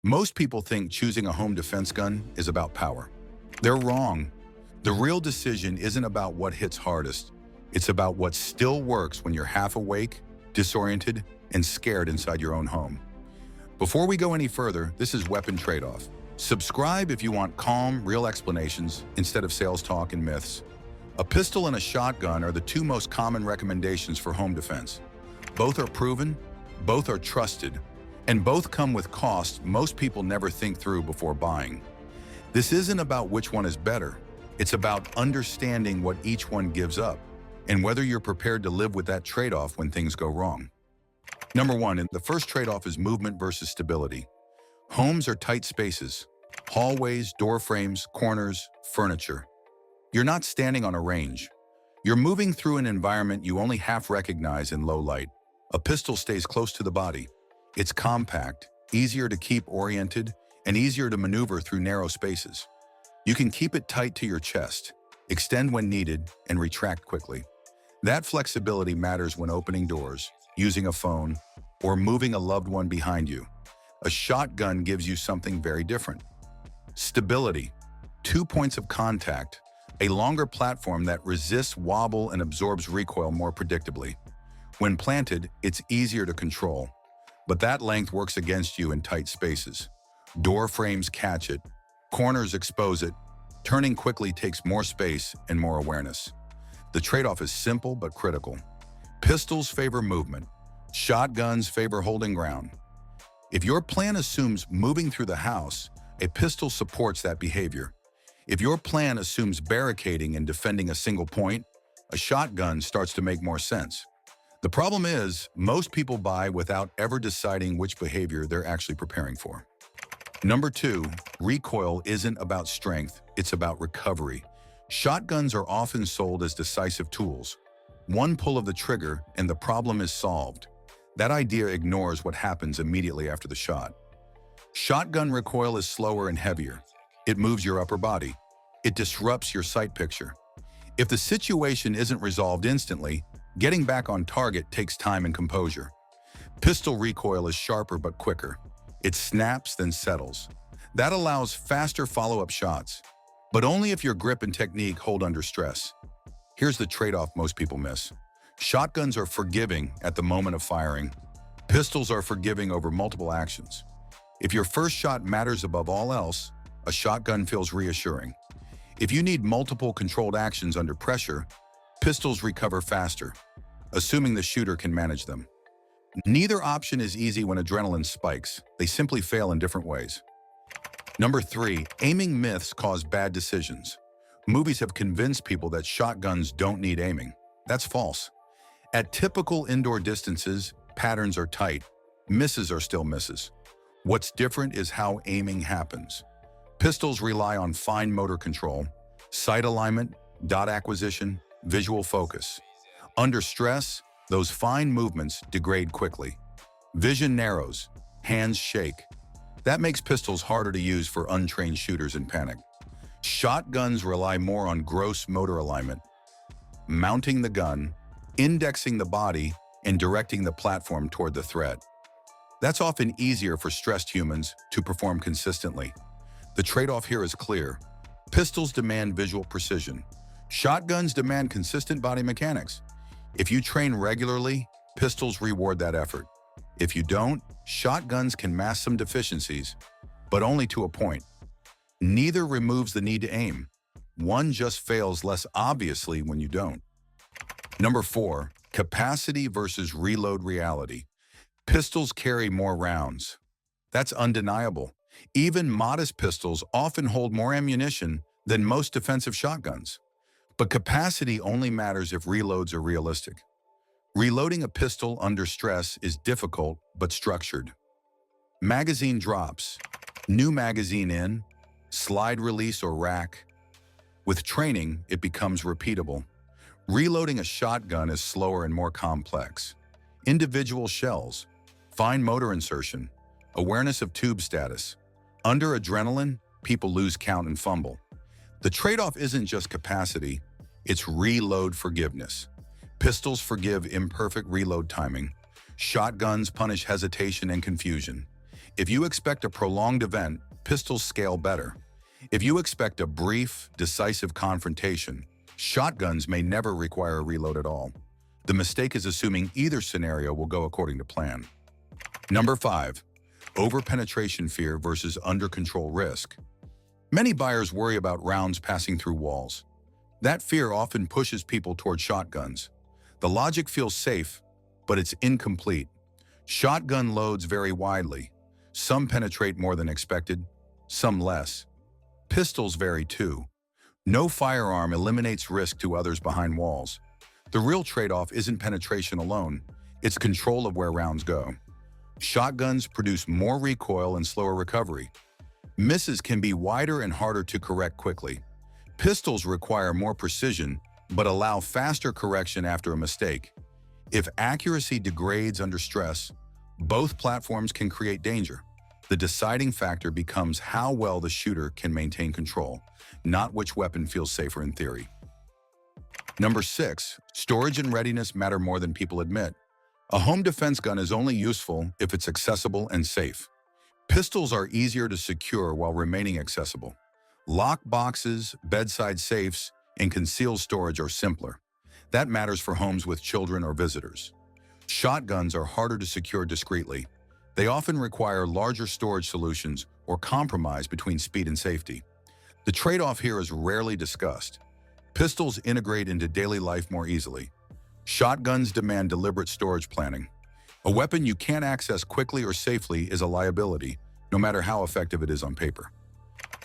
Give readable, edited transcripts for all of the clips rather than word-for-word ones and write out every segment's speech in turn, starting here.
Most people think choosing a home defense gun is about power. They're wrong. The real decision isn't about what hits hardest. It's about what still works when you're half awake, disoriented, and scared inside your own home. Before we go any further, this is Weapon Tradeoff. Subscribe if you want calm, real explanations instead of sales talk and myths. A pistol and a shotgun are the two most common recommendations for home defense. Both are proven, both are trusted, and both come with costs most people never think through before buying. This isn't about which one is better. It's about understanding what each one gives up and whether you're prepared to live with that trade-off when things go wrong. Number one, and the first trade-off is movement versus stability. Homes are tight spaces, hallways, door frames, corners, furniture. You're not standing on a range. You're moving through an environment you only half recognize in low light. A pistol stays close to the body. It's compact, easier to keep oriented, and easier to maneuver through narrow spaces. You can keep it tight to your chest, extend when needed, and retract quickly. That flexibility matters when opening doors, using a phone, or moving a loved one behind you. A shotgun gives you something very different. Stability, 2 points of contact, a longer platform that resists wobble and absorbs recoil more predictably. When planted, it's easier to control, but that length works against you in tight spaces. Door frames catch it, corners expose it, turning quickly takes more space and more awareness. The trade-off is simple but critical. Pistols favor movement. Shotguns favor holding ground. If your plan assumes moving through the house, a pistol supports that behavior. If your plan assumes barricading and defending a single point, a shotgun starts to make more sense. The problem is, most people buy without ever deciding which behavior they're actually preparing for. Number two, recoil isn't about strength, it's about recovery. Shotguns are often sold as decisive tools. One pull of the trigger and the problem is solved. That idea ignores what happens immediately after the shot. Shotgun recoil is slower and heavier. It moves your upper body. It disrupts your sight picture. If the situation isn't resolved instantly, getting back on target takes time and composure. Pistol recoil is sharper but quicker. It snaps then settles. That allows faster follow-up shots, but only if your grip and technique hold under stress. Here's the trade-off most people miss. Shotguns are forgiving at the moment of firing. Pistols are forgiving over multiple actions. If your first shot matters above all else, a shotgun feels reassuring. If you need multiple controlled actions under pressure, pistols recover faster, assuming the shooter can manage them. Neither option is easy when adrenaline spikes. They simply fail in different ways. Number three, aiming myths cause bad decisions. Movies have convinced people that shotguns don't need aiming. That's false. At typical indoor distances, patterns are tight. Misses are still misses. What's different is how aiming happens. Pistols rely on fine motor control, sight alignment, dot acquisition, visual focus. Under stress, those fine movements degrade quickly. Vision narrows, hands shake. That makes pistols harder to use for untrained shooters in panic. Shotguns rely more on gross motor alignment, mounting the gun, indexing the body, and directing the platform toward the threat. That's often easier for stressed humans to perform consistently. The trade-off here is clear. Pistols demand visual precision. Shotguns demand consistent body mechanics. If you train regularly, pistols reward that effort. If you don't, shotguns can mask some deficiencies, but only to a point. Neither removes the need to aim. One just fails less obviously when you don't. Number four, capacity versus reload reality. Pistols carry more rounds. That's undeniable. Even modest pistols often hold more ammunition than most defensive shotguns. But capacity only matters if reloads are realistic. Reloading a pistol under stress is difficult but structured. Magazine drops, new magazine in, slide release or rack. With training, it becomes repeatable. Reloading a shotgun is slower and more complex. Individual shells, fine motor insertion, awareness of tube status. Under adrenaline, people lose count and fumble. The trade-off isn't just capacity, it's reload forgiveness. Pistols forgive imperfect reload timing. Shotguns punish hesitation and confusion. If you expect a prolonged event, pistols scale better. If you expect a brief, decisive confrontation, shotguns may never require a reload at all. The mistake is assuming either scenario will go according to plan. Number 5. Over-penetration fear versus under-control risk. Many buyers worry about rounds passing through walls. That fear often pushes people toward shotguns. The logic feels safe, but it's incomplete. Shotgun loads vary widely. Some penetrate more than expected, some less. Pistols vary too. No firearm eliminates risk to others behind walls. The real trade-off isn't penetration alone, it's control of where rounds go. Shotguns produce more recoil and slower recovery. Misses can be wider and harder to correct quickly. Pistols require more precision, but allow faster correction after a mistake. If accuracy degrades under stress, both platforms can create danger. The deciding factor becomes how well the shooter can maintain control, not which weapon feels safer in theory. Number 6. Storage and readiness matter more than people admit. A home defense gun is only useful if it's accessible and safe. Pistols are easier to secure while remaining accessible. Lock boxes, bedside safes, and concealed storage are simpler. That matters for homes with children or visitors. Shotguns are harder to secure discreetly. They often require larger storage solutions or compromise between speed and safety. The trade-off here is rarely discussed. Pistols integrate into daily life more easily. Shotguns demand deliberate storage planning. A weapon you can't access quickly or safely is a liability, no matter how effective it is on paper.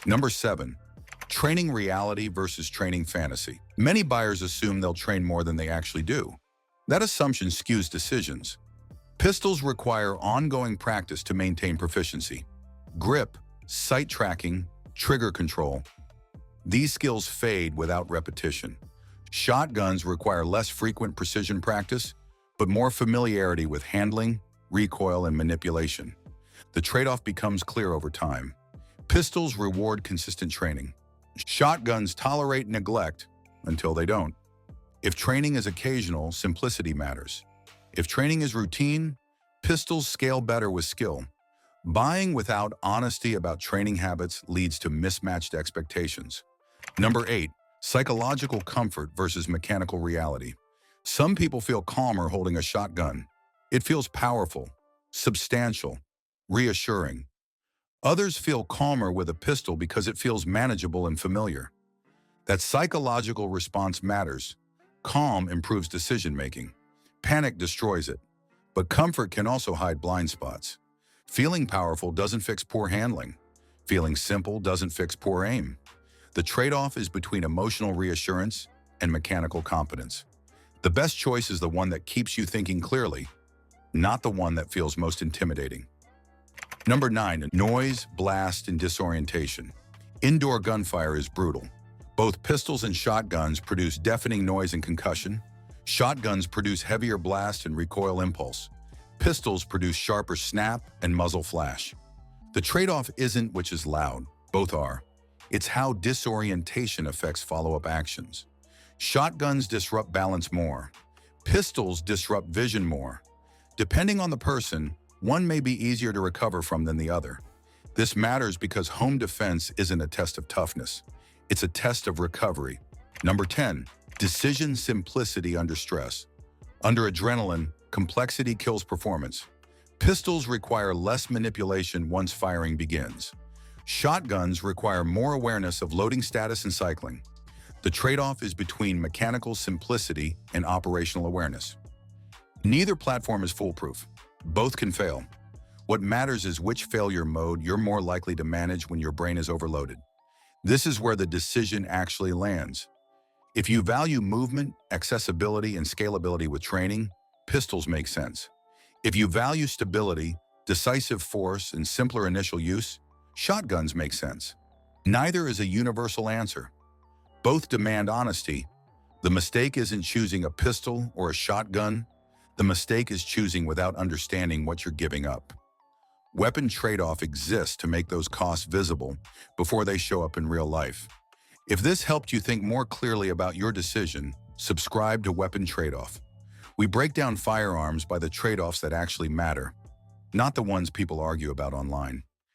Number 7. Training reality versus training fantasy. Many buyers assume they'll train more than they actually do. That assumption skews decisions. Pistols require ongoing practice to maintain proficiency. Grip, sight tracking, trigger control. These skills fade without repetition. Shotguns require less frequent precision practice, but more familiarity with handling, recoil, and manipulation. The trade-off becomes clear over time. Pistols reward consistent training. Shotguns tolerate neglect until they don't. If training is occasional, simplicity matters. If training is routine, pistols scale better with skill. Buying without honesty about training habits leads to mismatched expectations. Number 8. Psychological comfort versus mechanical reality. Some people feel calmer holding a shotgun. It feels powerful, substantial, reassuring. Others feel calmer with a pistol because it feels manageable and familiar. That psychological response matters. Calm improves decision-making. Panic destroys it. But comfort can also hide blind spots. Feeling powerful doesn't fix poor handling. Feeling simple doesn't fix poor aim. The trade-off is between emotional reassurance and mechanical competence. The best choice is the one that keeps you thinking clearly, not the one that feels most intimidating. Number 9. Noise, blast, and disorientation. Indoor gunfire is brutal. Both pistols and shotguns produce deafening noise and concussion. Shotguns produce heavier blast and recoil impulse. Pistols produce sharper snap and muzzle flash. The trade-off isn't which is loud, both are. It's how disorientation affects follow-up actions. Shotguns disrupt balance more. Pistols disrupt vision more. Depending on the person, one may be easier to recover from than the other. This matters because home defense isn't a test of toughness. It's a test of recovery. Number 10. Decision simplicity under stress. Under adrenaline, complexity kills performance. Pistols require less manipulation once firing begins. Shotguns require more awareness of loading status and cycling. The trade-off is between mechanical simplicity and operational awareness. Neither platform is foolproof. Both can fail. What matters is which failure mode you're more likely to manage when your brain is overloaded. This is where the decision actually lands. If you value movement, accessibility, and scalability with training, pistols make sense. If you value stability, decisive force, and simpler initial use, shotguns make sense. Neither is a universal answer. Both demand honesty. The mistake isn't choosing a pistol or a shotgun. The mistake is choosing without understanding what you're giving up. Weapon trade-off exists to make those costs visible before they show up in real life. If this helped you think more clearly about your decision, subscribe to Weapon Tradeoff. We break down firearms by the trade-offs that actually matter. not the ones people argue about online.